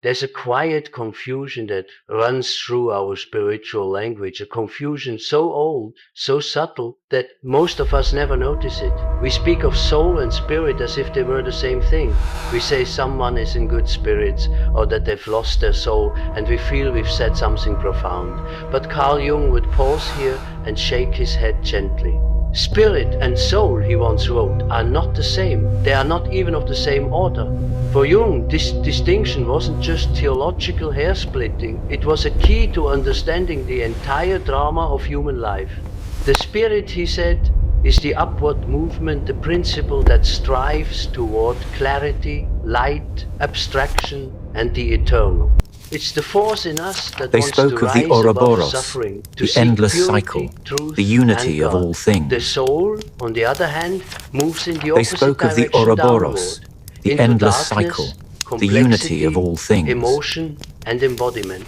There's a quiet confusion that runs through our spiritual language, a confusion so old, so subtle, that most of us never notice it. We speak of soul and spirit as if they were the same thing. We say someone is in good spirits, or that they've lost their soul, and we feel we've said something profound. But Carl Jung would pause here and shake his head gently. Spirit and soul, he once wrote, are not the same. They are not even of the same order. For Jung, this distinction wasn't just theological hair-splitting. It was a key to understanding the entire drama of human life. The spirit, he said, is the upward movement, the principle that strives toward clarity, light, abstraction, and the eternal. It's the force in us that They wants spoke to of the rise above Ouroboros, suffering, to the seek endless purity, cycle, truth, the unity and of God. all things. The soul, on the other hand, moves in the They opposite spoke of the direction Ouroboros, downward, the into endless darkness, cycle, the unity of all things. emotion, and embodiment.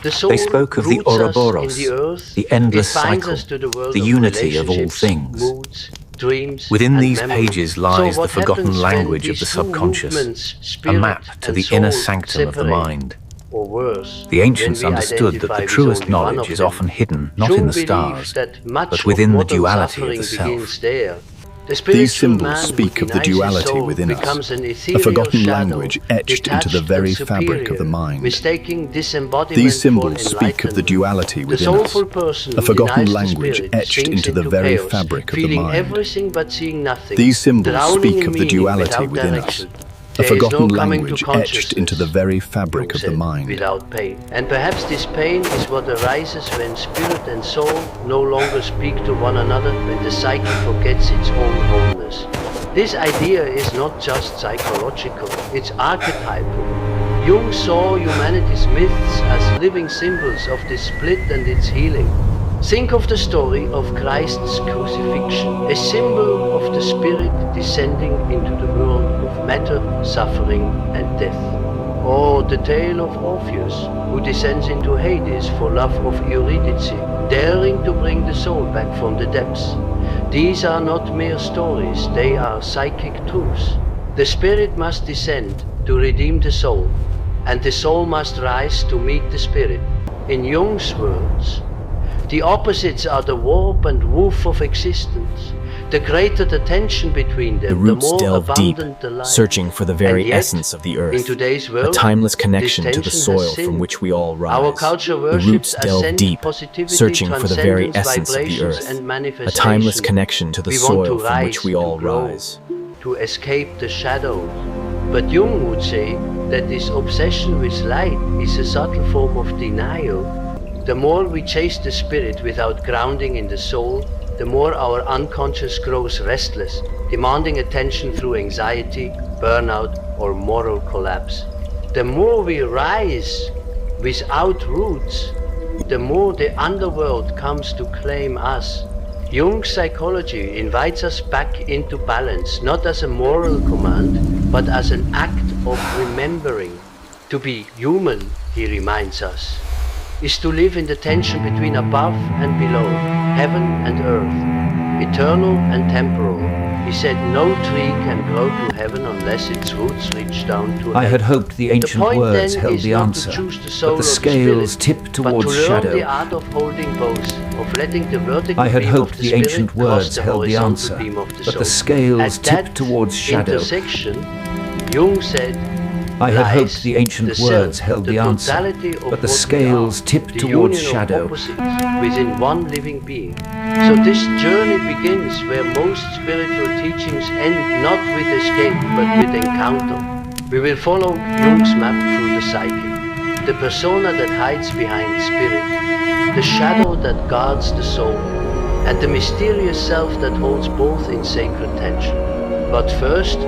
The soul They spoke of the roots us Ouroboros, in the earth. the endless It binds cycle, us to the world the of unity of all relationships, things. moods, dreams, Within and these memories. pages lies So the what forgotten happens when language of these the two subconscious, movements, a spirit map to and the inner soul, sanctum of the separate? mind. Or worse, The ancients when we understood that identify the with truest only one knowledge of is them. often hidden not Jung in the believed stars, that much but within of the modern duality of suffering the self. begins there. The These spiritual symbols man speak who of the denies his duality soul within us, becomes an a ethereal forgotten shadow, language etched into the detached very and fabric of the superior, mind. mistaking disembodiment These symbols for speak of the enlightenment. duality The within us, soulful person a who forgotten denies the language spirit etched sinks into the very chaos, fabric of the feeling mind. everything but seeing nothing, These symbols drowning speak in of the meaning duality without within us, direction. a There is forgotten no coming to language etched into the consciousness, very fabric Jung of the said, mind. without pain. And perhaps this pain is what arises when spirit and soul no longer speak to one another, when the psyche forgets its own wholeness. This idea is not just psychological, it's archetypal. Jung saw humanity's myths as living symbols of this split and its healing. Think of the story of Christ's crucifixion, a symbol of the spirit descending into the world of matter, suffering, and death. Or the tale of Orpheus, who descends into Hades for love of Eurydice, daring to bring the soul back from the depths. These are not mere stories, they are psychic truths. The spirit must descend to redeem the soul, and the soul must rise to meet the spirit. In Jung's words, the opposites are the warp and woof of existence. The greater the tension between them, The roots more delve deep, abundant the life. searching for the very And yet, essence of the earth, in today's a world, timeless this connection to the tension has soil from sinned. which we all rise. Our culture The worships roots delve ascent, deep, positivity, searching for the very transcendence, essence of the vibrations, earth, and a manifestation. timeless connection to the We want to soil from which rise, we to all grow, rise. to escape the shadows. But Jung would say that this obsession with light is a subtle form of denial. The more we chase the spirit without grounding in the soul, the more our unconscious grows restless, demanding attention through anxiety, burnout, or moral collapse. The more we rise without roots, the more the underworld comes to claim us. Jung's psychology invites us back into balance, not as a moral command, but as an act of remembering. To be human, he reminds us, is to live in the tension between above and below, heaven and earth, eternal and temporal. He said no tree can grow to heaven unless its roots reach down to I heaven. had hoped the ancient point words then held is the not answer, to choose the soul but the or scales spirit, tipped but to towards learn shadow. the art of holding both, of letting the vertical I had beam hoped of the the spirit ancient cross words the held the horizontal answer, beam of the but soul. the scales At tipped that towards shadow. intersection, Jung said, I had hoped lies the ancient the words self, held the answer, totality of but the what we scales are, tipped the towards union shadow. of opposites within one living being. So this journey begins where most spiritual teachings end not with escape but with encounter. We will follow Jung's map through the psyche, the persona that hides behind the spirit, the shadow that guards the soul, and the mysterious self that holds both in sacred tension. But first,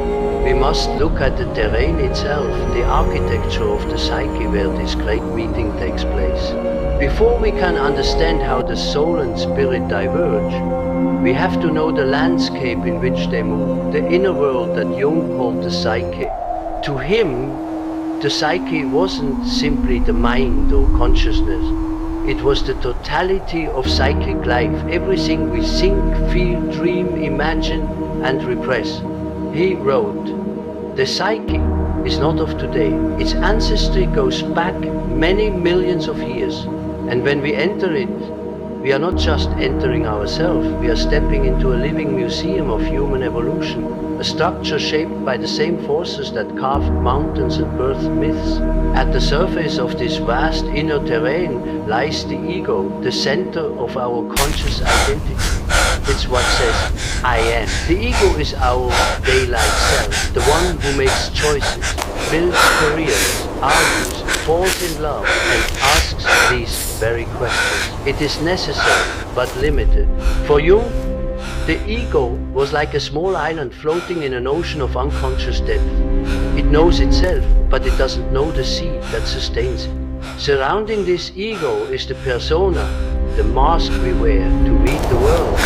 we must look at the terrain itself, the architecture of the psyche where this great meeting takes place. Before we can understand how the soul and spirit diverge, we have to know the landscape in which they move, the inner world that Jung called the psyche. To him, the psyche wasn't simply the mind or consciousness. It was the totality of psychic life, everything we think, feel, dream, imagine, and repress. He wrote, "The psyche is not of today. Its ancestry goes back many millions of years. And when we enter it, we are not just entering ourselves, we are stepping into a living museum of human evolution, a structure shaped by the same forces that carved mountains and birthed myths. At the surface of this vast inner terrain lies the ego, the center of our conscious identity. It's what says, I am. The ego is our daylight self, the one who makes choices, builds careers, argues, falls in love, and asks these very questions. It is necessary, but limited. For Jung, the ego was like a small island floating in an ocean of unconscious depth. It knows itself, but it doesn't know the sea that sustains it. Surrounding this ego is the persona, the mask we wear to read the world.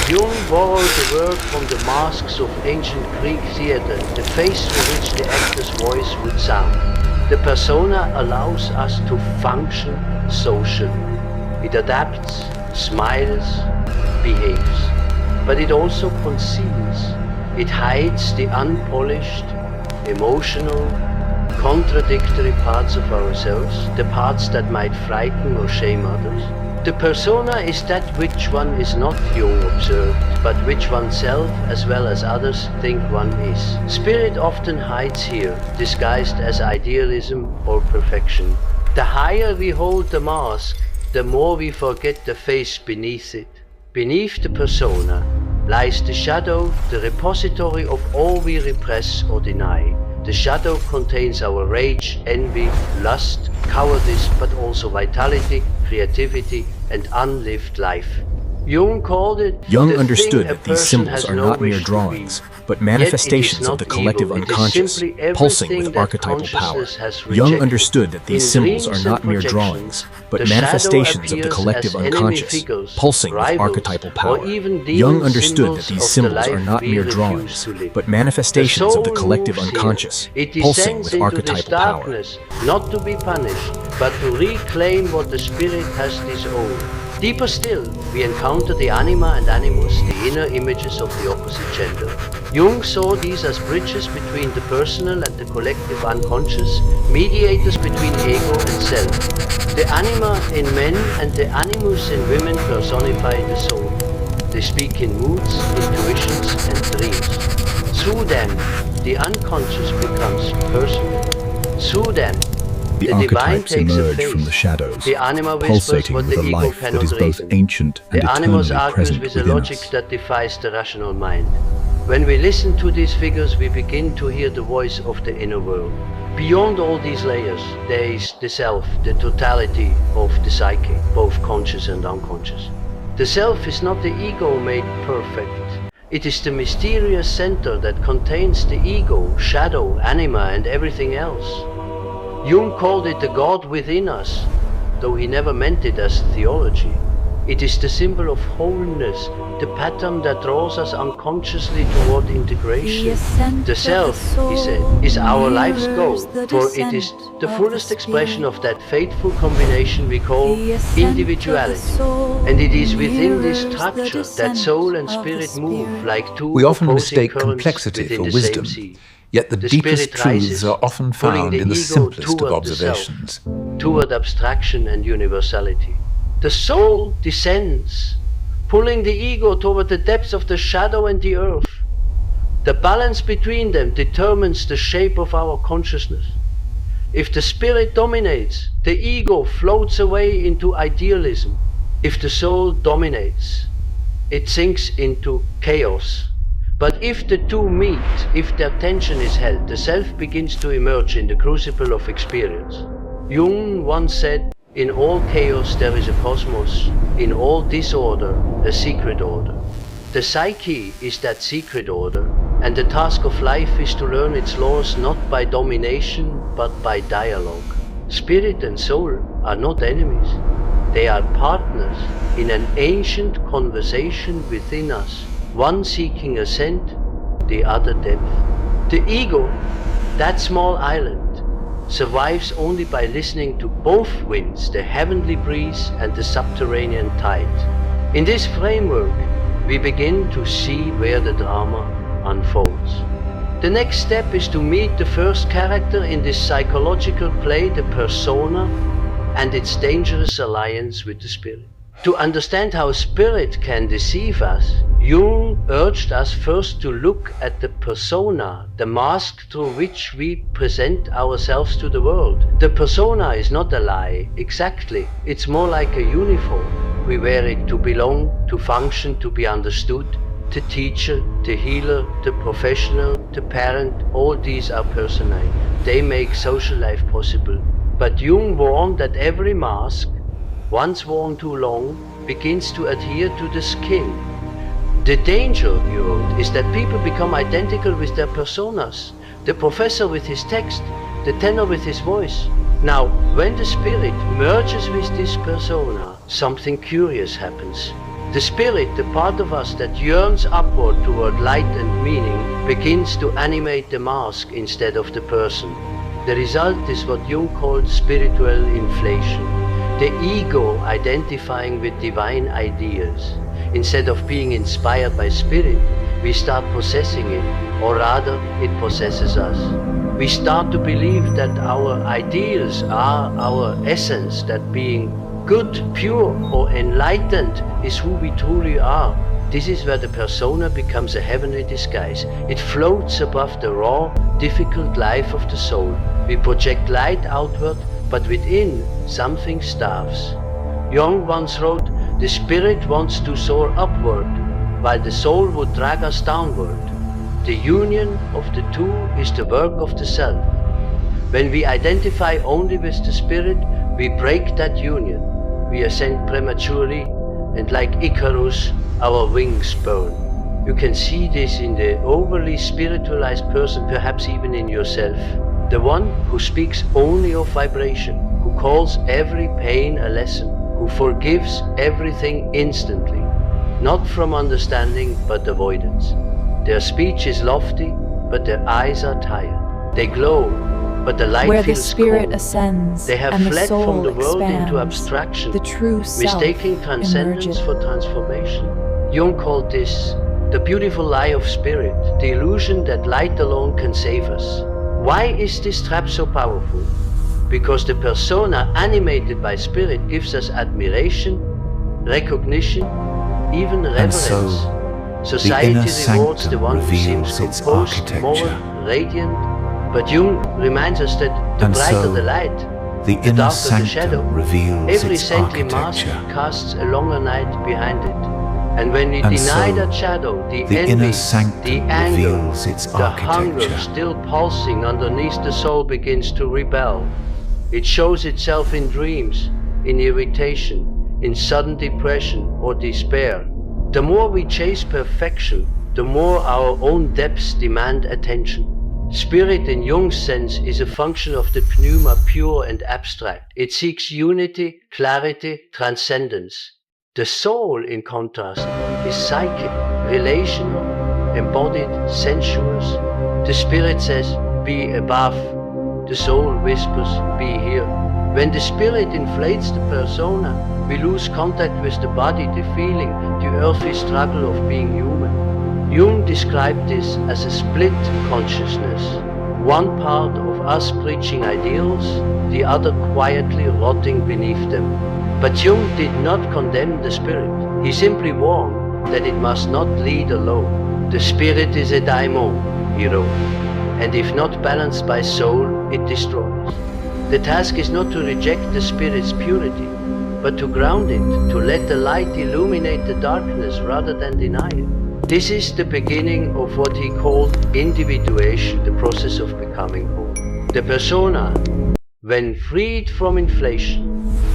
Jung borrowed the word from the masks of ancient Greek theater, the face through which the actor's voice would sound. The persona allows us to function socially. It adapts, smiles, behaves. But it also conceals. It hides the unpolished, emotional, contradictory parts of ourselves, the parts that might frighten or shame others. The persona is that which one is not, Jung observed, but which oneself as well as others think one is. Spirit often hides here, disguised as idealism or perfection. The higher we hold the mask, the more we forget the face beneath it. Beneath the persona lies the shadow, the repository of all we repress or deny. The shadow contains our rage, envy, lust, cowardice, but also vitality, creativity, and unlived life. Jung called it Jung the understood thing a that these person symbols has are no not mere wish to be. drawings, but manifestations of the collective Yet it is not unconscious, evil. It is simply pulsing with everything that archetypal power. consciousness has Jung rejected. understood that these In symbols are dreams not and mere projections, drawings, but the shadow manifestations of the appears collective as enemy unconscious, figures, pulsing with rivals, archetypal or power. even demon Jung understood that symbols these of the symbols are life not we mere refuse drawings, to live. but manifestations of the soul collective moves here. unconscious, It pulsing descends with into archetypal this power. darkness, not to be punished, but to reclaim what the spirit has disowned. Deeper still, we encounter the anima and animus, the inner images of the opposite gender. Jung saw these as bridges between the personal and the collective unconscious, mediators between ego and self. The anima in men and the animus in women personify the soul. They speak in moods, intuitions, and dreams. Through them, the unconscious becomes personal. Through them, The the divine archetypes takes a emerge face. from the shadows, The anima whispers pulsating what with the a ego life that cannot is both reason. ancient and The animus eternally argues present with a within logic us. that defies the rational mind. When we listen to these figures, we begin to hear the voice of the inner world. Beyond all these layers, there is the self, the totality of the psyche, both conscious and unconscious. The self is not the ego made perfect. It is the mysterious center that contains the ego, shadow, anima, and everything else. Jung called it the God within us, though he never meant it as theology. It is the symbol of wholeness, the pattern that draws us unconsciously toward integration. The self, he said, is our life's goal, for it is the fullest expression of that fateful combination we call individuality. And it is within this structure that soul and spirit move like two We often opposing mistake currents complexity within for the wisdom, same sea. yet the The deepest spirit rises, truths are often pulling found the in the ego simplest of toward the self. observations. Toward abstraction and universality. The soul descends, pulling the ego toward the depths of the shadow and the earth. The balance between them determines the shape of our consciousness. If the spirit dominates, the ego floats away into idealism. If the soul dominates, it sinks into chaos. But if the two meet, if their tension is held, the self begins to emerge in the crucible of experience. Jung once said, "In all chaos there is a cosmos, in all disorder a secret order." The psyche is that secret order, and the task of life is to learn its laws not by domination, but by dialogue. Spirit and soul are not enemies. They are partners in an ancient conversation within us, one seeking ascent, the other depth. The ego, that small island, survives only by listening to both winds, the heavenly breeze and the subterranean tide. In this framework, we begin to see where the drama unfolds. The next step is to meet the first character in this psychological play, the persona, and its dangerous alliance with the spirit. To understand how spirit can deceive us, Jung urged us first to look at the persona, the mask through which we present ourselves to the world. The persona is not a lie, exactly. It's more like a uniform. We wear it to belong, to function, to be understood. The teacher, the healer, the professional, the parent, all these are personae. They make social life possible. But Jung warned that every mask, once worn too long, begins to adhere to the skin. The danger, he wrote, is that people become identical with their personas. The professor with his text, the tenor with his voice. Now, when the spirit merges with this persona, something curious happens. The spirit, the part of us that yearns upward toward light and meaning, begins to animate the mask instead of the person. The result is what Jung called spiritual inflation. The ego identifying with divine ideas. Instead of being inspired by spirit, we start possessing it, or rather, it possesses us. We start to believe that our ideals are our essence, that being good, pure, or enlightened is who we truly are. This is where the persona becomes a heavenly disguise. It floats above the raw, difficult life of the soul. We project light outward, but within something starves. Jung once wrote, "The spirit wants to soar upward, while the soul would drag us downward. The union of the two is the work of the self. When we identify only with the spirit, we break that union. We ascend prematurely, and like Icarus, our wings burn." You can see this in the overly spiritualized person, perhaps even in yourself. The one who speaks only of vibration, who calls every pain a lesson, who forgives everything instantly, not from understanding but avoidance. Their speech is lofty, but their eyes are tired. They glow, but the light Where the feels spirit cold. ascends They have and the fled soul from the world expands, into abstraction, the true self mistaking transcendence emerges. for transformation. Jung called this the beautiful lie of spirit, the illusion that light alone can save us. Why is this trap so powerful? Because the persona animated by spirit gives us admiration, recognition, even reverence. Society rewards the one who seems composed, moral, radiant. But Jung reminds us that the brighter the light, the darker the shadow. Every saintly mask casts a longer night behind it. And when we deny that shadow, the envy, the anger, the hunger still pulsing underneath the soul begins to rebel. It shows itself in dreams, in irritation, in sudden depression or despair. The more we chase perfection, the more our own depths demand attention. Spirit in Jung's sense is a function of the pneuma, pure and abstract. It seeks unity, clarity, transcendence. The soul, in contrast, is psychic, relational, embodied, sensuous. The spirit says, "Be above." The soul whispers, "Be here." When the spirit inflates the persona, we lose contact with the body, the feeling, the earthly struggle of being human. Jung described this as a split consciousness. One part of us preaching ideals, the other quietly rotting beneath them. But Jung did not condemn the spirit. He simply warned that it must not lead alone. The spirit is a daimon, he wrote, and if not balanced by soul, it destroys. The task is not to reject the spirit's purity, but to ground it, to let the light illuminate the darkness rather than deny it. This is the beginning of what he called individuation, the process of becoming whole. The persona, when freed from inflation,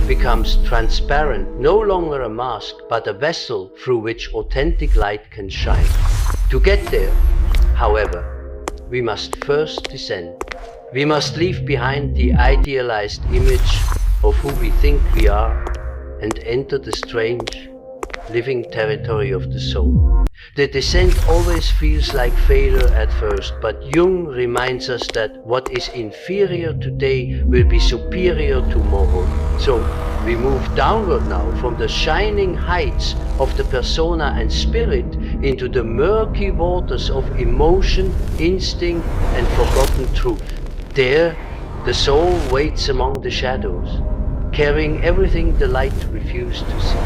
becomes transparent, no longer a mask, but a vessel through which authentic light can shine. To get there, however, we must first descend. We must leave behind the idealized image of who we think we are and enter the strange, living territory of the soul. The descent always feels like failure at first, but Jung reminds us that what is inferior today will be superior tomorrow. So we move downward now from the shining heights of the persona and spirit into the murky waters of emotion, instinct, and forgotten truth. There, the soul waits among the shadows, carrying everything the light refused to see.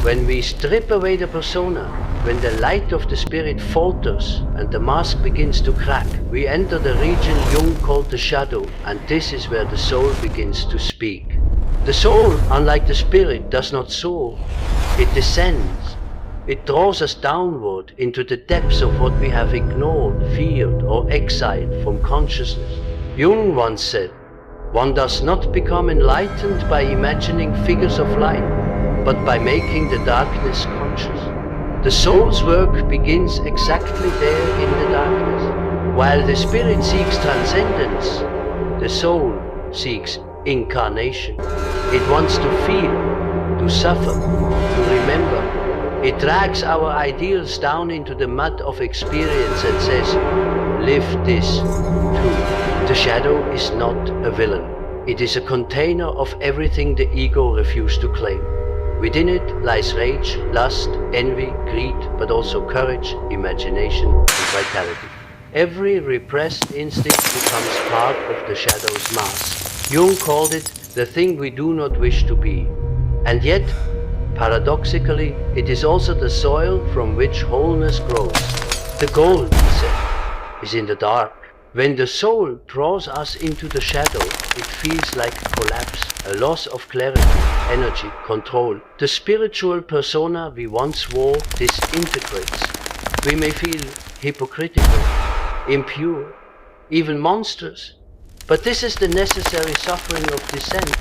When we strip away the persona, when the light of the spirit falters and the mask begins to crack, we enter the region Jung called the shadow, and this is where the soul begins to speak. The soul, unlike the spirit, does not soar. It descends. It draws us downward into the depths of what we have ignored, feared, or exiled from consciousness. Jung once said, "One does not become enlightened by imagining figures of light, but by making the darkness conscious." The soul's work begins exactly there in the darkness. While the spirit seeks transcendence, the soul seeks incarnation. It wants to feel, to suffer, to remember. It drags our ideals down into the mud of experience and says, "Live this too." The shadow is not a villain. It is a container of everything the ego refused to claim. Within it lies rage, lust, envy, greed, but also courage, imagination, and vitality. Every repressed instinct becomes part of the shadow's mask. Jung called it the thing we do not wish to be. And yet, paradoxically, it is also the soil from which wholeness grows. The gold, he said, is in the dark. When the soul draws us into the shadow, it feels like collapse, a loss of clarity, energy, control. The spiritual persona we once wore disintegrates. We may feel hypocritical, impure, even monstrous. But this is the necessary suffering of descent.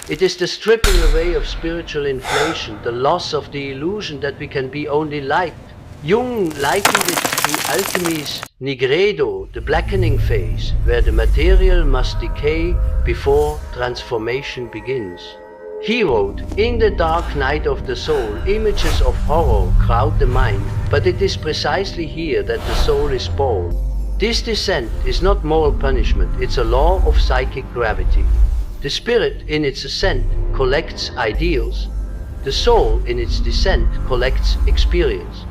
It is the stripping away of spiritual inflation, the loss of the illusion that we can be only light. Jung likened it to alchemy's nigredo, the blackening phase, where the material must decay before transformation begins. He wrote, "In the dark night of the soul, images of horror crowd the mind, but it is precisely here that the soul is born." This descent is not moral punishment, it's a law of psychic gravity. The spirit, in its ascent, collects ideals. The soul, in its descent, collects experience.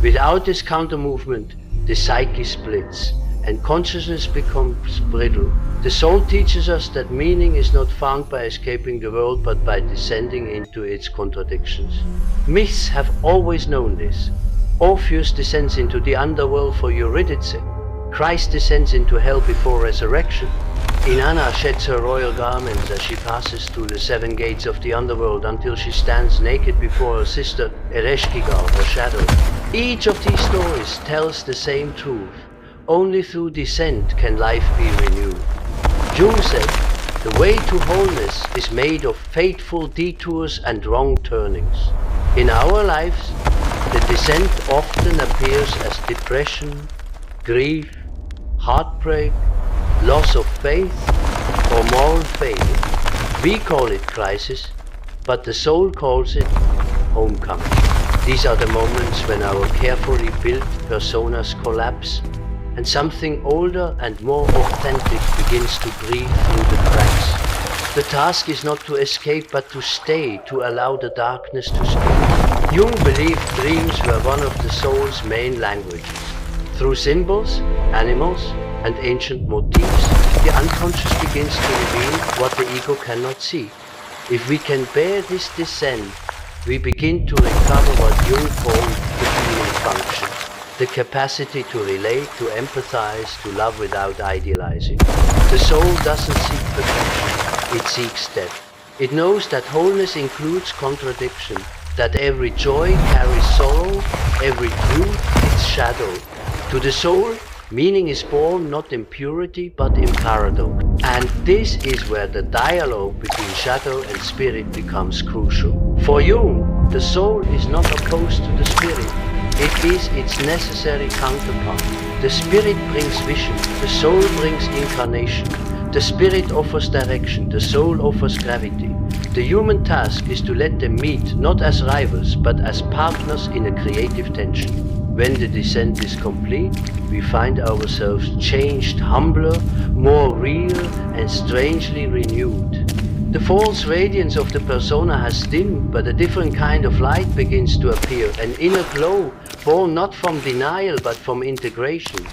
Without this counter-movement, the psyche splits, and consciousness becomes brittle. The soul teaches us that meaning is not found by escaping the world, but by descending into its contradictions. Myths have always known this. Orpheus descends into the underworld for Eurydice. Christ descends into hell before resurrection. Inanna sheds her royal garments as she passes through the 7 gates of the underworld until she stands naked before her sister Ereshkigal, her shadow. Each of these stories tells the same truth. Only through descent can life be renewed. Jung said, "The way to wholeness is made of fateful detours and wrong turnings." In our lives, the descent often appears as depression, grief, heartbreak, loss of faith, or moral failure. We call it crisis, but the soul calls it homecoming. These are the moments when our carefully built personas collapse and something older and more authentic begins to breathe through the cracks. The task is not to escape but to stay, to allow the darkness to speak. Jung believed dreams were one of the soul's main languages. Through symbols, animals, and ancient motifs, the unconscious begins to reveal what the ego cannot see. If we can bear this descent, we begin to recover what Jung called the feeling function, the capacity to relate, to empathize, to love without idealizing. The soul doesn't seek perfection, it seeks depth. It knows that wholeness includes contradiction, that every joy carries sorrow, every truth its shadow. To the soul, meaning is born not in purity but in paradox. And this is where the dialogue between shadow and spirit becomes crucial. For Jung, the soul is not opposed to the spirit. It is its necessary counterpart. The spirit brings vision, the soul brings incarnation. The spirit offers direction, the soul offers gravity. The human task is to let them meet not as rivals but as partners in a creative tension. When the descent is complete, we find ourselves changed, humbler, more real, and strangely renewed. The false radiance of the persona has dimmed, but a different kind of light begins to appear, an inner glow born not from denial but from integration.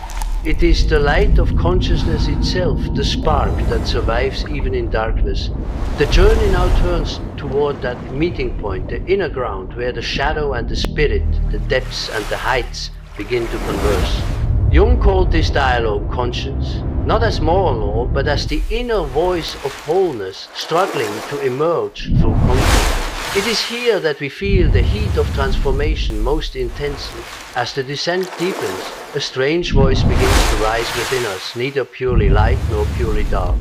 It is the light of consciousness itself, the spark that survives even in darkness. The journey now turns toward that meeting point, the inner ground, where the shadow and the spirit, the depths and the heights, begin to converse. Jung called this dialogue conscience, not as moral law, but as the inner voice of wholeness struggling to emerge through conflict. It is here that we feel the heat of transformation most intensely. As the descent deepens, a strange voice begins to rise within us, neither purely light nor purely dark.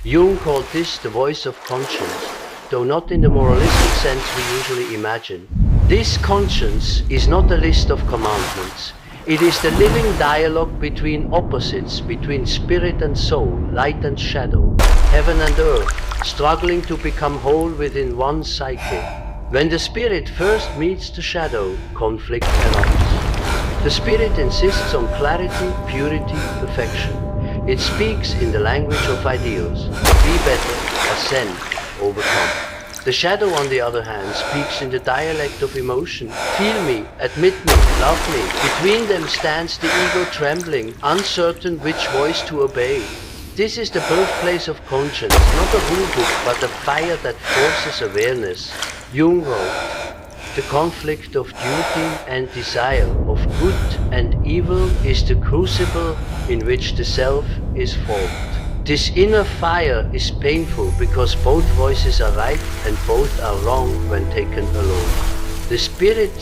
Jung called this the voice of conscience, though not in the moralistic sense we usually imagine. This conscience is not a list of commandments. It is the living dialogue between opposites, between spirit and soul, light and shadow, heaven and earth, struggling to become whole within one psyche. When the spirit first meets the shadow, conflict erupts. The spirit insists on clarity, purity, perfection. It speaks in the language of ideals. Be better, ascend, overcome. The shadow, on the other hand, speaks in the dialect of emotion. Feel me, admit me, love me. Between them stands the ego trembling, uncertain which voice to obey. This is the birthplace of conscience, not a rule book, but a fire that forces awareness. Jung wrote, "The conflict of duty and desire, of good and evil, is the crucible in which the self is formed." This inner fire is painful because both voices are right and both are wrong when taken alone. The spirit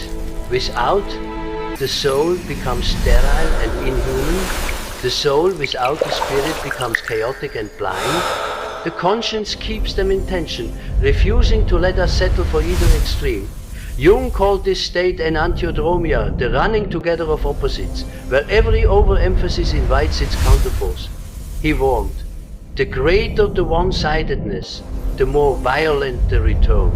without the soul becomes sterile and inhuman. The soul without the spirit becomes chaotic and blind. The conscience keeps them in tension, refusing to let us settle for either extreme. Jung called this state enantiodromia, the running together of opposites, where every overemphasis invites its counterforce. He warned, the greater the one-sidedness, the more violent the return.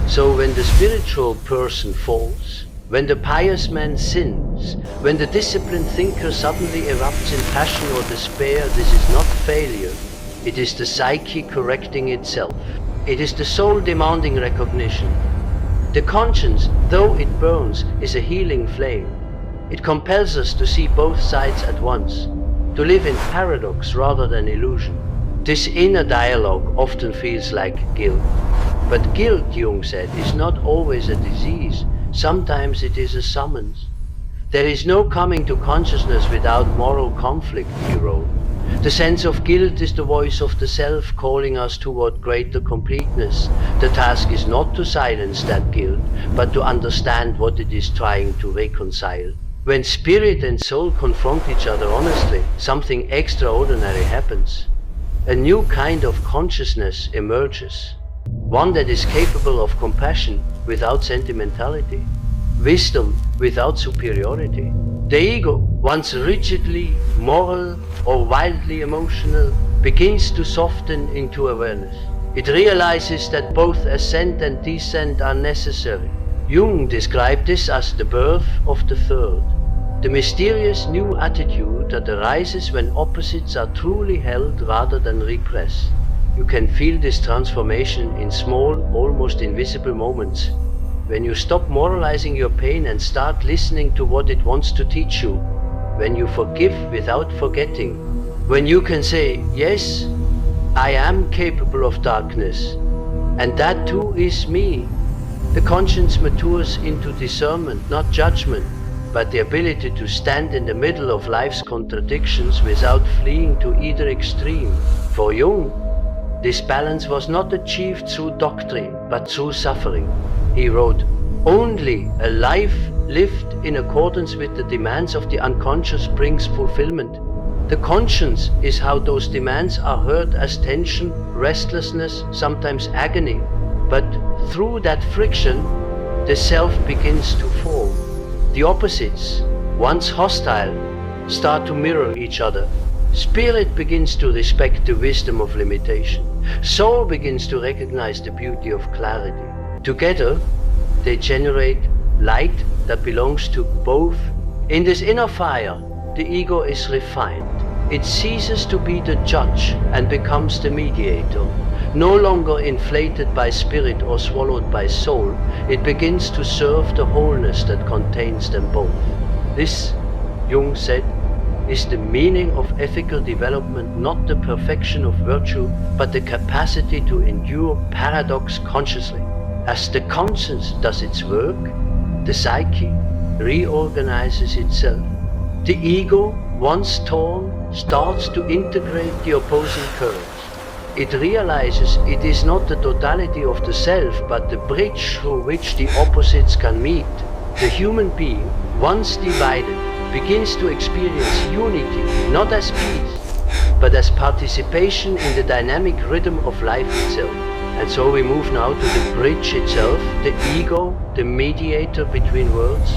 So when the spiritual person falls, when the pious man sins, when the disciplined thinker suddenly erupts in passion or despair, this is not failure. It is the psyche correcting itself. It is the soul demanding recognition. The conscience, though it burns, is a healing flame. It compels us to see both sides at once, to live in paradox rather than illusion. This inner dialogue often feels like guilt. But guilt, Jung said, is not always a disease. Sometimes it is a summons. There is no coming to consciousness without moral conflict, he wrote. The sense of guilt is the voice of the self calling us toward greater completeness. The task is not to silence that guilt, but to understand what it is trying to reconcile. When spirit and soul confront each other honestly, something extraordinary happens. A new kind of consciousness emerges. One that is capable of compassion without sentimentality, wisdom without superiority. The ego, once rigidly moral or wildly emotional, begins to soften into awareness. It realizes that both ascent and descent are necessary. Jung described this as the birth of the third, the mysterious new attitude that arises when opposites are truly held rather than repressed. You can feel this transformation in small, almost invisible moments. When you stop moralizing your pain and start listening to what it wants to teach you. When you forgive without forgetting. When you can say, yes, I am capable of darkness, and that too is me. The conscience matures into discernment, not judgment, but the ability to stand in the middle of life's contradictions without fleeing to either extreme. For Jung, this balance was not achieved through doctrine, but through suffering. He wrote, "Only a life lived in accordance with the demands of the unconscious brings fulfillment. The conscience is how those demands are heard as tension, restlessness, sometimes agony. But through that friction, the self begins to form. The opposites, once hostile, start to mirror each other. Spirit begins to respect the wisdom of limitation. Soul begins to recognize the beauty of clarity. Together, they generate light that belongs to both. In this inner fire, the ego is refined. It ceases to be the judge and becomes the mediator. No longer inflated by spirit or swallowed by soul, it begins to serve the wholeness that contains them both. This, Jung said, is the meaning of ethical development, not the perfection of virtue, but the capacity to endure paradox consciously. As the conscience does its work, the psyche reorganizes itself. The ego, once torn, starts to integrate the opposing currents. It realizes it is not the totality of the self, but the bridge through which the opposites can meet. The human being, once divided, begins to experience unity, not as peace, but as participation in the dynamic rhythm of life itself. And so we move now to the bridge itself, the ego, the mediator between worlds.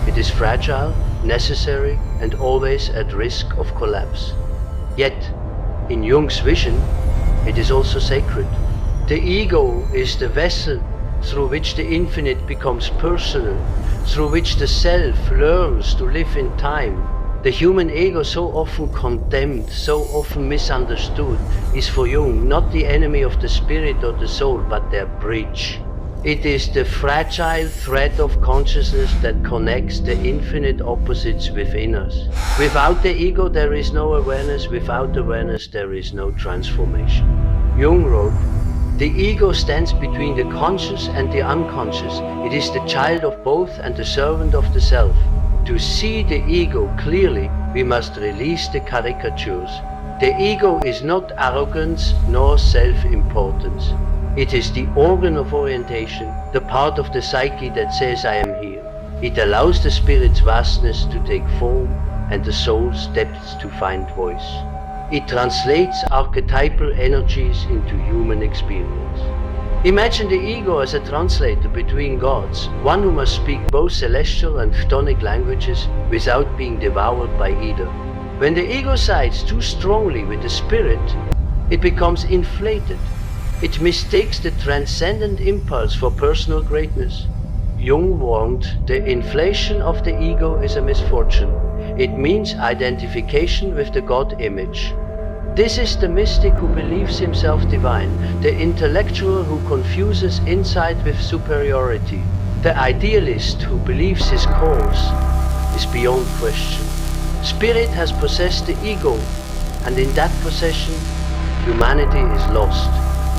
It is fragile, necessary, and always at risk of collapse. Yet, in Jung's vision, it is also sacred. The ego is the vessel through which the infinite becomes personal, through which the self learns to live in time. The human ego, so often condemned, so often misunderstood, is for Jung not the enemy of the spirit or the soul, but their bridge. It is the fragile thread of consciousness that connects the infinite opposites within us. Without the ego there is no awareness, without awareness there is no transformation. Jung wrote, "The ego stands between the conscious and the unconscious. It is the child of both and the servant of the self. To see the ego clearly, we must release the caricatures. The ego is not arrogance nor self-importance. It is the organ of orientation, the part of the psyche that says I am here. It allows the spirit's vastness to take form and the soul's depths to find voice. It translates archetypal energies into human experience." Imagine the ego as a translator between gods, one who must speak both celestial and chthonic languages without being devoured by either. When the ego sides too strongly with the spirit, it becomes inflated. It mistakes the transcendent impulse for personal greatness. Jung warned, the inflation of the ego is a misfortune. It means identification with the God image. This is the mystic who believes himself divine, the intellectual who confuses insight with superiority, the idealist who believes his cause is beyond question. Spirit has possessed the ego, and in that possession, humanity is lost.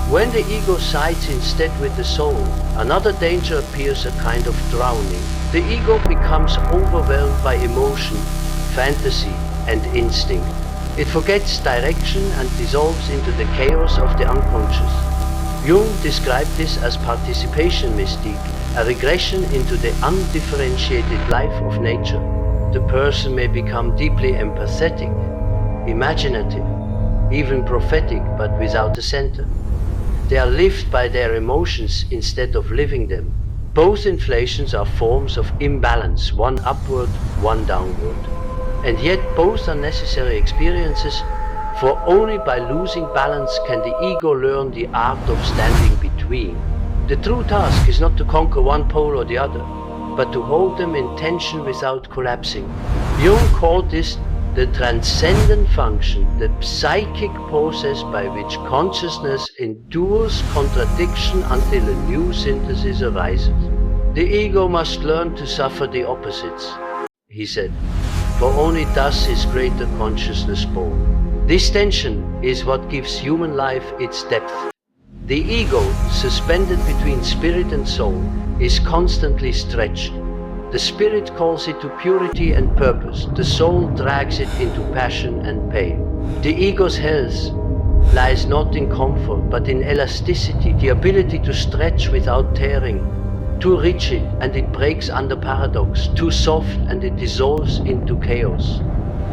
When the ego sides instead with the soul, another danger appears, a kind of drowning. The ego becomes overwhelmed by emotion, fantasy, and instinct. It forgets direction and dissolves into the chaos of the unconscious. Jung described this as participation mystique, a regression into the undifferentiated life of nature. The person may become deeply empathetic, imaginative, even prophetic, but without a center. They are lived by their emotions instead of living them. Both inflations are forms of imbalance, one upward, one downward. And yet both are necessary experiences, for only by losing balance can the ego learn the art of standing between. The true task is not to conquer one pole or the other, but to hold them in tension without collapsing. Jung called this the transcendent function, the psychic process by which consciousness endures contradiction until a new synthesis arises. The ego must learn to suffer the opposites, he said, for only thus is greater consciousness born. This tension is what gives human life its depth. The ego, suspended between spirit and soul, is constantly stretched. The spirit calls it to purity and purpose. The soul drags it into passion and pain. The ego's health lies not in comfort, but in elasticity, the ability to stretch without tearing. Too rigid and it breaks under paradox, too soft and it dissolves into chaos.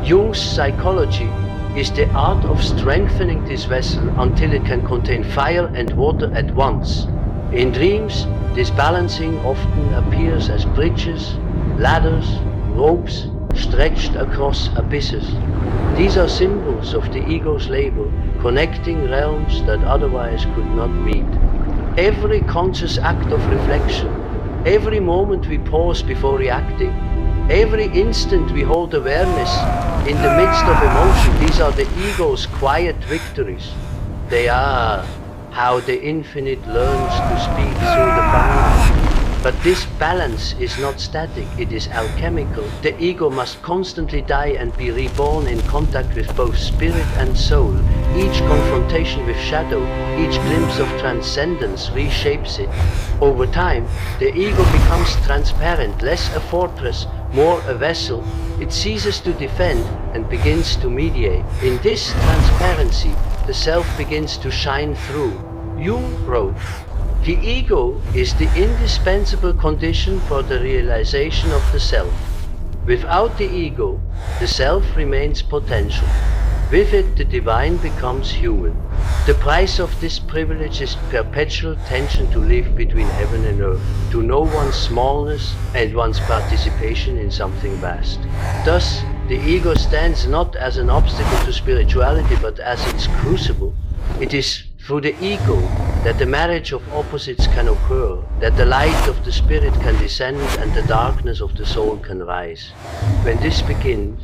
Jung's psychology is the art of strengthening this vessel until it can contain fire and water at once. In dreams, this balancing often appears as bridges, ladders, ropes stretched across abysses. These are symbols of the ego's labor, connecting realms that otherwise could not meet. Every conscious act of reflection, every moment we pause before reacting, every instant we hold awareness in the midst of emotion, these are the ego's quiet victories. They are how the infinite learns to speak through the finite. But this balance is not static, it is alchemical. The ego must constantly die and be reborn in contact with both spirit and soul. Each confrontation with shadow, each glimpse of transcendence reshapes it. Over time, the ego becomes transparent, less a fortress, more a vessel. It ceases to defend and begins to mediate. In this transparency, the self begins to shine through. Jung wrote, "The ego is the indispensable condition for the realization of the self. Without the ego, the self remains potential. With it, the divine becomes human. The price of this privilege is perpetual tension to live between heaven and earth, to know one's smallness and one's participation in something vast." Thus, the ego stands not as an obstacle to spirituality, but as its crucible. It is through the ego that the marriage of opposites can occur, that the light of the spirit can descend and the darkness of the soul can rise. When this begins,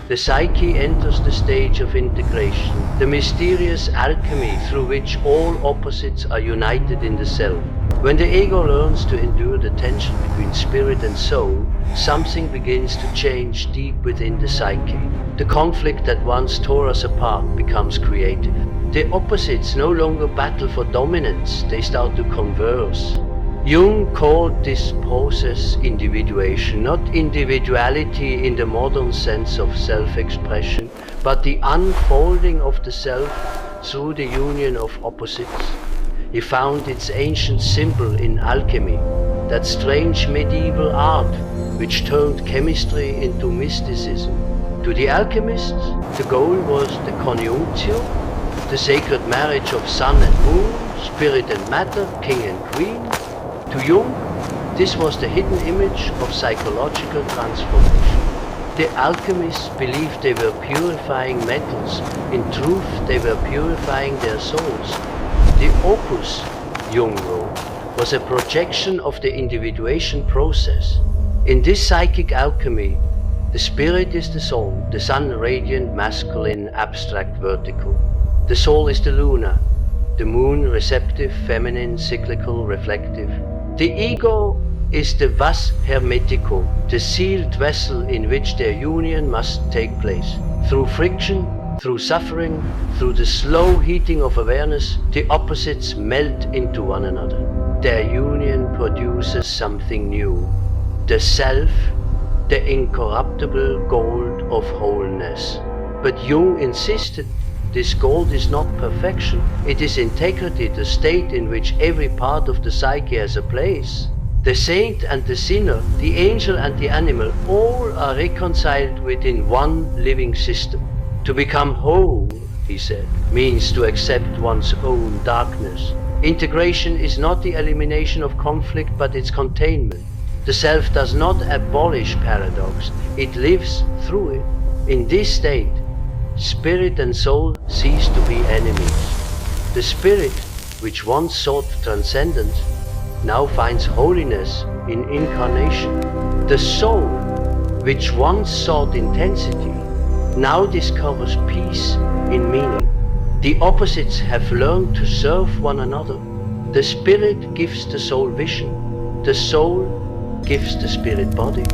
the psyche enters the stage of integration, the mysterious alchemy through which all opposites are united in the self. When the ego learns to endure the tension between spirit and soul, something begins to change deep within the psyche. The conflict that once tore us apart becomes creative. The opposites no longer battle for dominance, they start to converse. Jung called this process individuation, not individuality in the modern sense of self-expression, but the unfolding of the self through the union of opposites. He found its ancient symbol in alchemy, that strange medieval art which turned chemistry into mysticism. To the alchemists, the goal was the conjunctio, the sacred marriage of sun and moon, spirit and matter, king and queen. To Jung, this was the hidden image of psychological transformation. The alchemists believed they were purifying metals. In truth, they were purifying their souls. The opus, Jung wrote, was a projection of the individuation process. In this psychic alchemy, the spirit is the soul, the sun radiant, masculine, abstract, vertical. The soul is the luna, the moon receptive, feminine, cyclical, reflective. The ego is the vas hermetico, the sealed vessel in which their union must take place. Through friction, through suffering, through the slow heating of awareness, the opposites melt into one another. Their union produces something new. The self, the incorruptible gold of wholeness. But Jung insisted, this gold is not perfection, it is integrity, the state in which every part of the psyche has a place. The saint and the sinner, the angel and the animal, all are reconciled within one living system. To become whole, he said, means to accept one's own darkness. Integration is not the elimination of conflict, but its containment. The self does not abolish paradox, it lives through it. In this state, spirit and soul cease to be enemies. The spirit, which once sought transcendence, now finds holiness in incarnation. The soul, which once sought intensity, now discovers peace in meaning. The opposites have learned to serve one another. The spirit gives the soul vision, the soul gives the spirit body.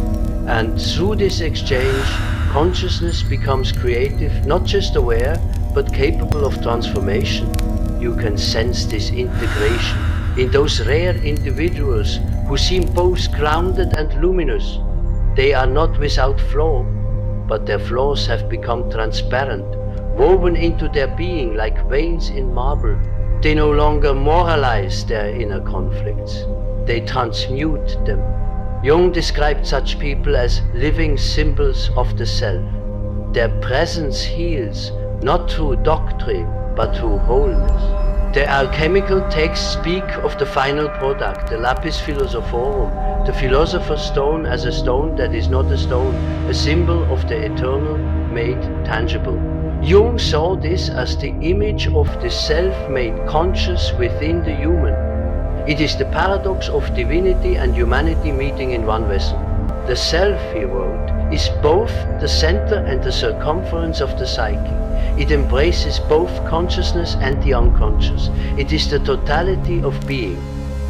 And through this exchange, consciousness becomes creative, not just aware, but capable of transformation. You can sense this integration in those rare individuals who seem both grounded and luminous. They are not without flaw, but their flaws have become transparent, woven into their being like veins in marble. They no longer moralize their inner conflicts, they transmute them. Jung described such people as living symbols of the self. Their presence heals, not through doctrine, but through wholeness. The alchemical texts speak of the final product, the lapis philosophorum, the philosopher's stone as a stone that is not a stone, a symbol of the eternal made tangible. Jung saw this as the image of the self made conscious within the human. It is the paradox of divinity and humanity meeting in one vessel. The self, he wrote, is both the center and the circumference of the psyche. It embraces both consciousness and the unconscious. It is the totality of being.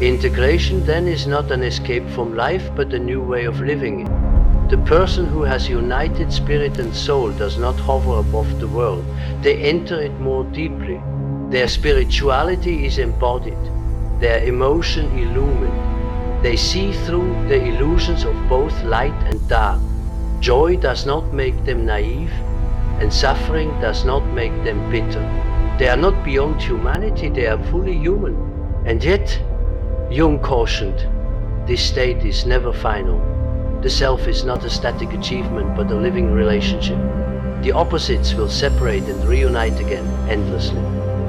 Integration then is not an escape from life, but a new way of living it. The person who has united spirit and soul does not hover above the world. They enter it more deeply. Their spirituality is embodied, their emotion illumined. They see through the illusions of both light and dark. Joy does not make them naive, and suffering does not make them bitter. They are not beyond humanity, they are fully human. And yet, Jung cautioned, this state is never final. The self is not a static achievement, but a living relationship. The opposites will separate and reunite again, endlessly.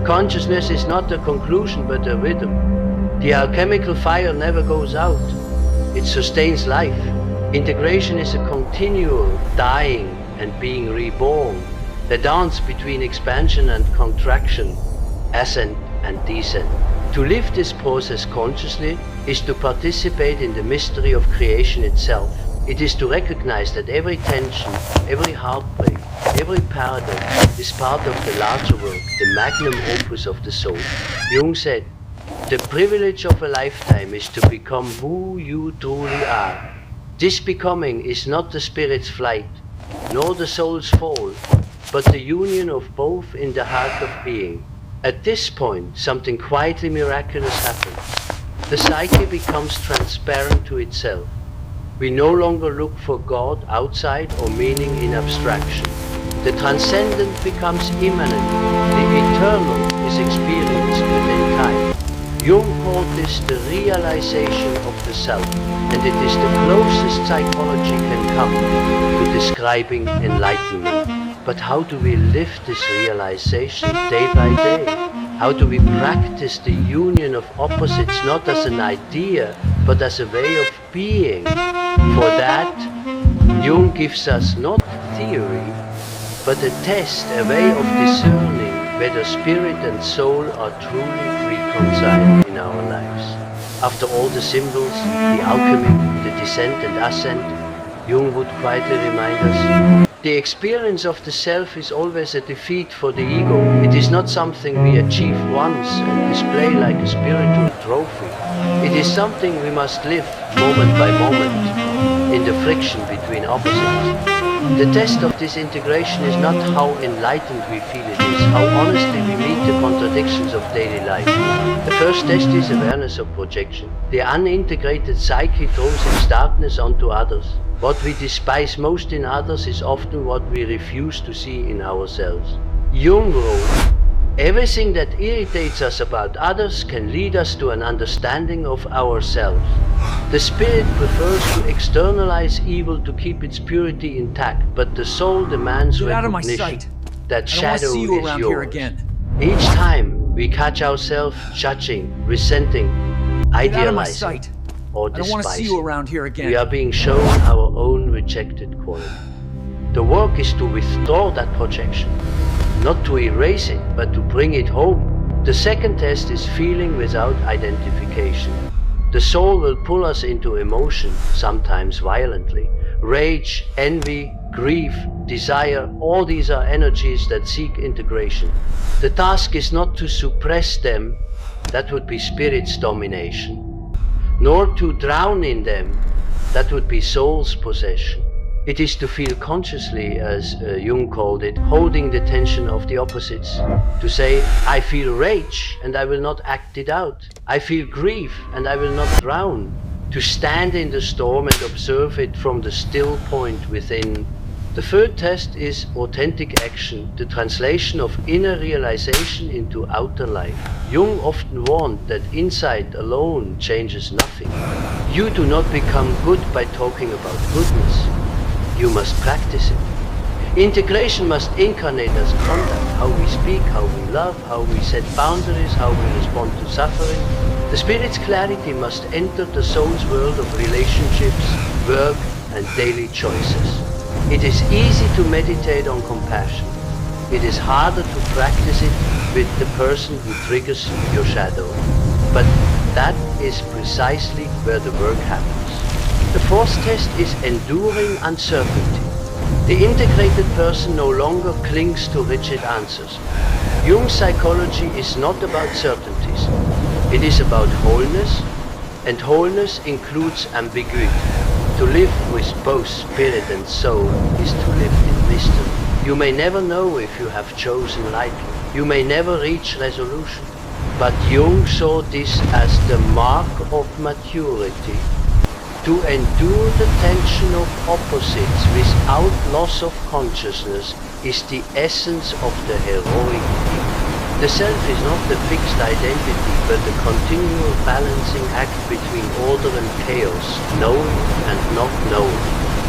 Consciousness is not a conclusion, but a rhythm. The alchemical fire never goes out. It sustains life. Integration is a continual dying and being reborn, the dance between expansion and contraction, ascent and descent. To live this process consciously is to participate in the mystery of creation itself. It is to recognize that every tension, every heartbreak, every paradox is part of the larger work, the magnum opus of the soul. Jung said, the privilege of a lifetime is to become who you truly are. This becoming is not the spirit's flight, nor the soul's fall, but the union of both in the heart of being. At this point, something quietly miraculous happens. The psyche becomes transparent to itself. We no longer look for God outside or meaning in abstraction. The transcendent becomes immanent. The eternal is experienced within time. Jung called this the realization of the self, and it is the closest psychology can come to describing enlightenment. But how do we live this realization day by day? How do we practice the union of opposites not as an idea, but as a way of being? For that, Jung gives us not theory, but a test, a way of discerning whether spirit and soul are truly reconciled in our lives. After all the symbols, the alchemy, the descent and ascent, Jung would quietly remind us, the experience of the self is always a defeat for the ego. It is not something we achieve once and display like a spiritual trophy. It is something we must live moment by moment in the friction between opposites. The test of this integration is not how enlightened we feel it is, how honestly we meet the contradictions of daily life. The first test is awareness of projection. The unintegrated psyche throws its darkness onto others. What we despise most in others is often what we refuse to see in ourselves. Jung wrote, everything that irritates us about others can lead us to an understanding of ourselves. The spirit prefers to externalize evil to keep its purity intact, but the soul demands Get out of my recognition. sight. That I don't want shadow to see you is around yours. here again. Each time we catch ourselves judging, resenting, Get out of my idealizing, sight. or I don't want to see you despising, around here again. we are being shown our own rejected quality. The work is to withdraw that projection, not to erase it, but to bring it home. The second test is feeling without identification. The soul will pull us into emotion, sometimes violently. Rage, envy, grief, desire, all these are energies that seek integration. The task is not to suppress them, that would be spirit's domination, nor to drown in them, that would be soul's possession. It is to feel consciously, as Jung called it, holding the tension of the opposites. To say, I feel rage and I will not act it out. I feel grief and I will not drown. To stand in the storm and observe it from the still point within. The third test is authentic action, the translation of inner realization into outer life. Jung often warned that insight alone changes nothing. You do not become good by talking about goodness. You must practice it. Integration must incarnate as conduct, how we speak, how we love, how we set boundaries, how we respond to suffering. The spirit's clarity must enter the soul's world of relationships, work, and daily choices. It is easy to meditate on compassion. It is harder to practice it with the person who triggers your shadow. But that is precisely where the work happens. The fourth test is enduring uncertainty. The integrated person no longer clings to rigid answers. Jung's psychology is not about certainties. It is about wholeness, and wholeness includes ambiguity. To live with both spirit and soul is to live in wisdom. You may never know if you have chosen lightly. You may never reach resolution. But Jung saw this as the mark of maturity. To endure the tension of opposites without loss of consciousness is the essence of the heroic deed. The self is not the fixed identity, but the continual balancing act between order and chaos, knowing and not knowing.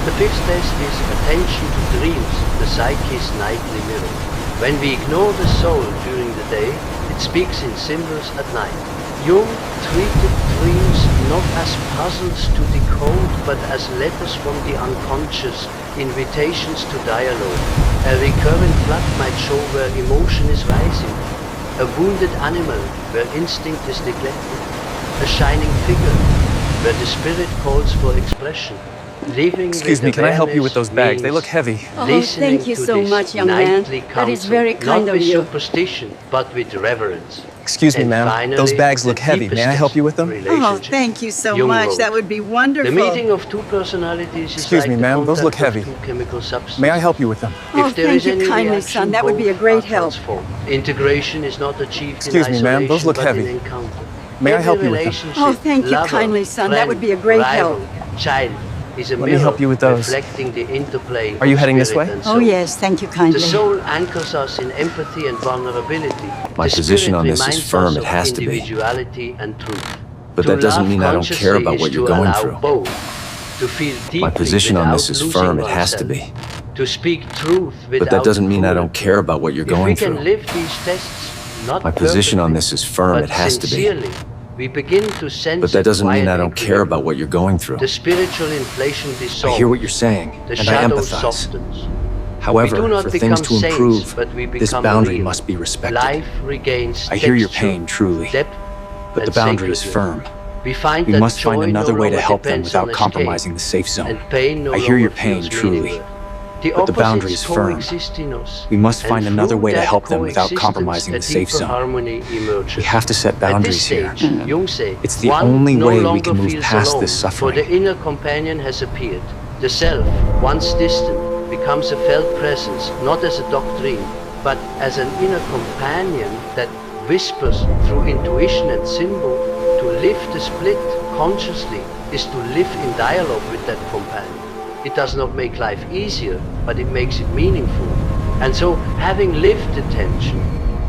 The fifth test is attention to dreams, the psyche's nightly mirror. When we ignore the soul during the day, it speaks in symbols at night. Jung treated dreams not as puzzles to decode, but as letters from the unconscious, invitations to dialogue. A recurrent flood might show where emotion is rising. A wounded animal where instinct is neglected. A shining figure where the spirit calls for expression. Living Excuse me, can I help you with those bags? They look heavy. Oh, thank you so much, young man. That is very kind not of with you. superstition, but with reverence. Excuse me, And ma'am. finally, Those bags look the heavy. May I deepest help you with them? Oh, relationship. thank you so Jung much. wrote, That would be wonderful. The meeting of two personalities is Excuse like me, the ma'am. Those look contact heavy. of two chemical substances. May I help you with them? Oh, If there thank is you any kindly, reaction, son. That would be a both great are help. transformed. Integration is not achieved Excuse in me, isolation, ma'am. Those look but heavy. in encounter. May I Every help you with them? relationship, Oh, thank you lover, kindly, son. That friend, would be a great rival, help. Child is a Let me mirror help you with those. reflecting the interplay. Are you of heading this spirit way? and Oh, soul. yes. Thank you The kindly. soul anchors us in empathy and vulnerability. My The position spirit on this is reminds firm. us It of has to be. individuality and truth. But To that doesn't love mean I don't care consciously about is what you're to going allow through. both. To feel deeply My position on this without is firm. losing It has to oneself. be. To speak truth without But that doesn't mean I don't cruelty. care about what you're If we going can through. live these tests, not My position on perfectly, this is firm. but It has to be. sincerely, we begin to sense But that doesn't a mean I quiet don't care about equilibrium. what you're going through. The spiritual inflation I dissolves. hear what you're saying, The and I shadow empathize. softens. However, We do not for become things to saints, improve, but we this become boundary real. must be respected. Life regains I hear your texture, pain, truly. depth, But the and boundary is sacredness. firm. We find We that must find joy another no way to longer help them depends without on compromising escape, the safe zone. and pain no I hear your longer pain, feels truly. meaningless. The But the boundary opposites is firm. coexist in us, We must and find another through way to that help them without coexistence, compromising a the safe deeper zone. harmony emerges. We have to set At boundaries this here. stage, Jung said, It's the one only no way we longer can move feels past alone, this suffering. For the inner companion has appeared. The self, once distant, becomes a felt presence, not as a doctrine, but as an inner companion that whispers through intuition and symbol. To live the split consciously is to live in dialogue with that companion. It does not make life easier, but it makes it meaningful. And so, having lived the tension,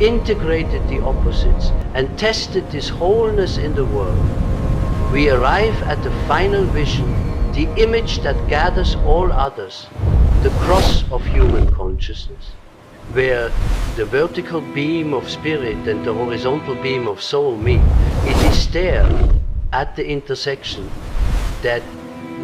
integrated the opposites, and tested this wholeness in the world, we arrive at the final vision, the image that gathers all others, the cross of human consciousness, where the vertical beam of spirit and the horizontal beam of soul meet. It is there, at the intersection, that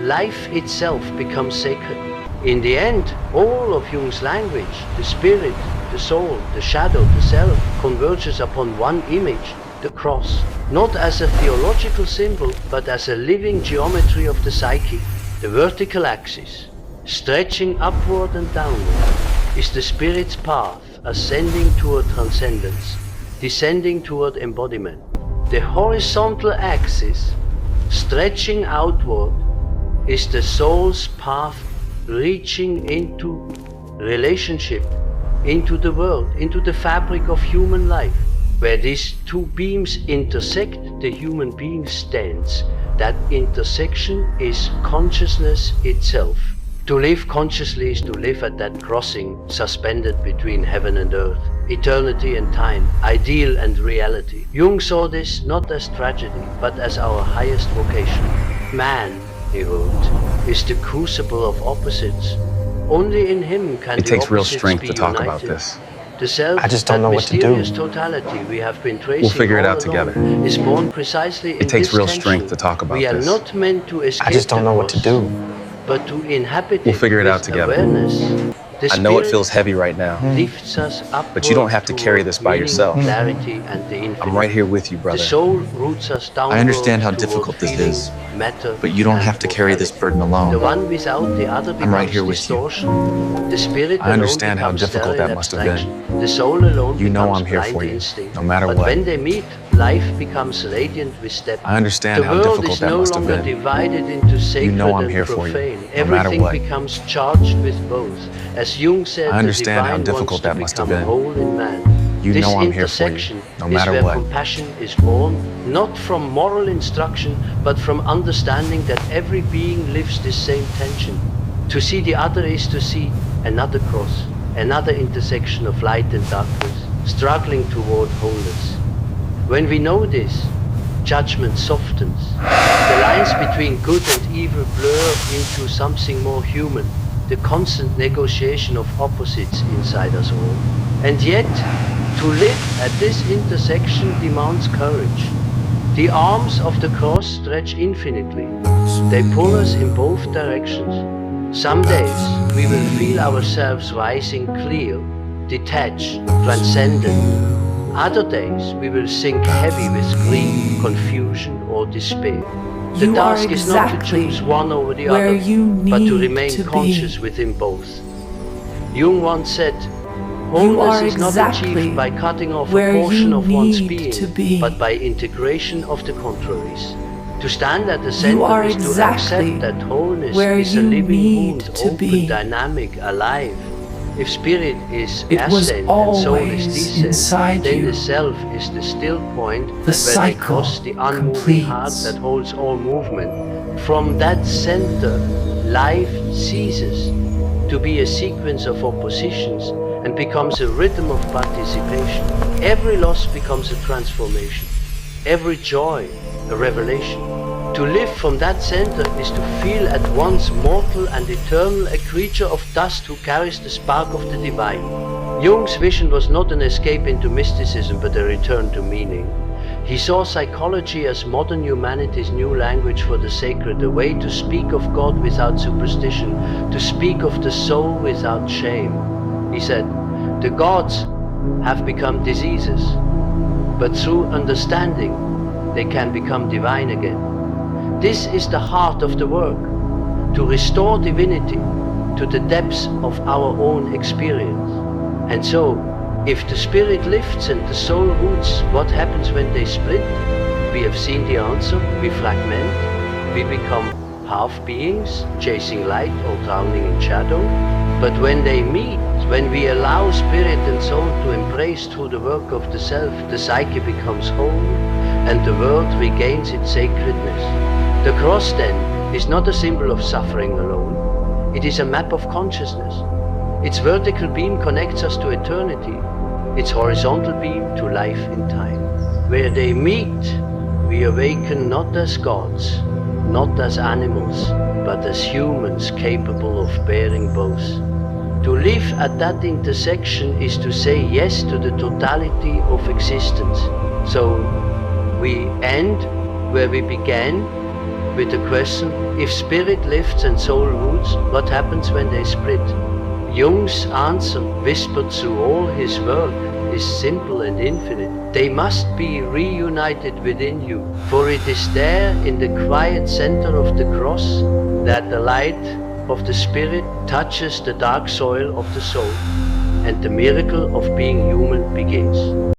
life itself becomes sacred. In the end, all of Jung's language, the spirit, the soul, the shadow, the self, converges upon one image, the cross, not as a theological symbol, but as a living geometry of the psyche. The vertical axis, stretching upward and downward, is the spirit's path, ascending toward transcendence, descending toward embodiment. The horizontal axis, stretching outward, is the soul's path, reaching into relationship, into the world, into the fabric of human life. Where these two beams intersect, the human being stands. That intersection is consciousness itself. To live consciously is to live at that crossing, suspended between heaven and earth, eternity and time, ideal and reality. Jung saw this not as tragedy, but as our highest vocation. Man, he wrote, is the crucible of opposites. Only in him can It the takes real opposites strength be to talk united. about this. The self, I just don't that know what to do. mysterious totality we have been tracing We'll figure it all out along, together. is born precisely in takes this real tension. strength to talk about We are this. not meant to escape I just don't the know what to cross, do. but to inhabit We'll it figure it with out together. awareness The I know it Spirit feels heavy right now. lifts us up, But you don't have to carry this by yourself. Clarity and the infinite. I'm right here with you, The brother. soul roots us downward I understand how toward difficult this feeling, is, matter, but you don't and have to carry this mortality. burden alone. The one without the other becomes I'm right here with you. distortion. The spirit I understand how alone becomes difficult sterile that must have been. abstraction. The soul alone You know becomes I'm here blind for you, instinct. no matter but what. when they meet, life becomes radiant with depth. I understand the how world difficult is that no must have longer been. divided into sacred know I'm and here for you, profane. no matter Everything what. becomes charged with both. As Jung said, I understand the how divine difficult wants to that must have become been. whole in man. You This know I'm here for you, intersection no is matter where what. compassion is born, not from moral instruction, but from understanding that every being lives this same tension. To see the other is to see another cross, another intersection of light and darkness, struggling toward wholeness. When we know this, judgment softens. The lines between good and evil blur into something more human, the constant negotiation of opposites inside us all. And yet, to live at this intersection demands courage. The arms of the cross stretch infinitely. They pull us in both directions. Some days we will feel ourselves rising clear, detached, transcendent. Other days we will sink heavy with grief, confusion, or despair. The task is not to choose one over the other, but to remain conscious within both. Jung once said, wholeness is not achieved by cutting off a portion of one's being, but by integration of the contraries. To stand at the center is to accept that wholeness is a living wound, open, dynamic, alive. If spirit is ascent and soul is descent, then the self is the still point where they cross the unmoving heart that holds all movement. From that center, life ceases to be a sequence of oppositions and becomes a rhythm of participation. Every loss becomes a transformation. Every joy, a revelation. To live from that center is to feel at once mortal and eternal, a creature of dust who carries the spark of the divine. Jung's vision was not an escape into mysticism, but a return to meaning. He saw psychology as modern humanity's new language for the sacred, a way to speak of God without superstition, to speak of the soul without shame. He said, the gods have become diseases, but through understanding, they can become divine again. This is the heart of the work, to restore divinity to the depths of our own experience. And so, if the spirit lifts and the soul roots, what happens when they split? We have seen the answer. We fragment, we become half beings, chasing light or drowning in shadow. But when they meet, when we allow spirit and soul to embrace through the work of the self, the psyche becomes whole and the world regains its sacredness. The cross, then, is not a symbol of suffering alone. It is a map of consciousness. Its vertical beam connects us to eternity, its horizontal beam to life in time. Where they meet, we awaken not as gods, not as animals, but as humans capable of bearing both. To live at that intersection is to say yes to the totality of existence. So we end where we began, with the question, if spirit lifts and soul roots, what happens when they split? Jung's answer, whispered through all his work, is simple and infinite. They must be reunited within you, for it is there in the quiet center of the cross that the light of the spirit touches the dark soil of the soul, and the miracle of being human begins.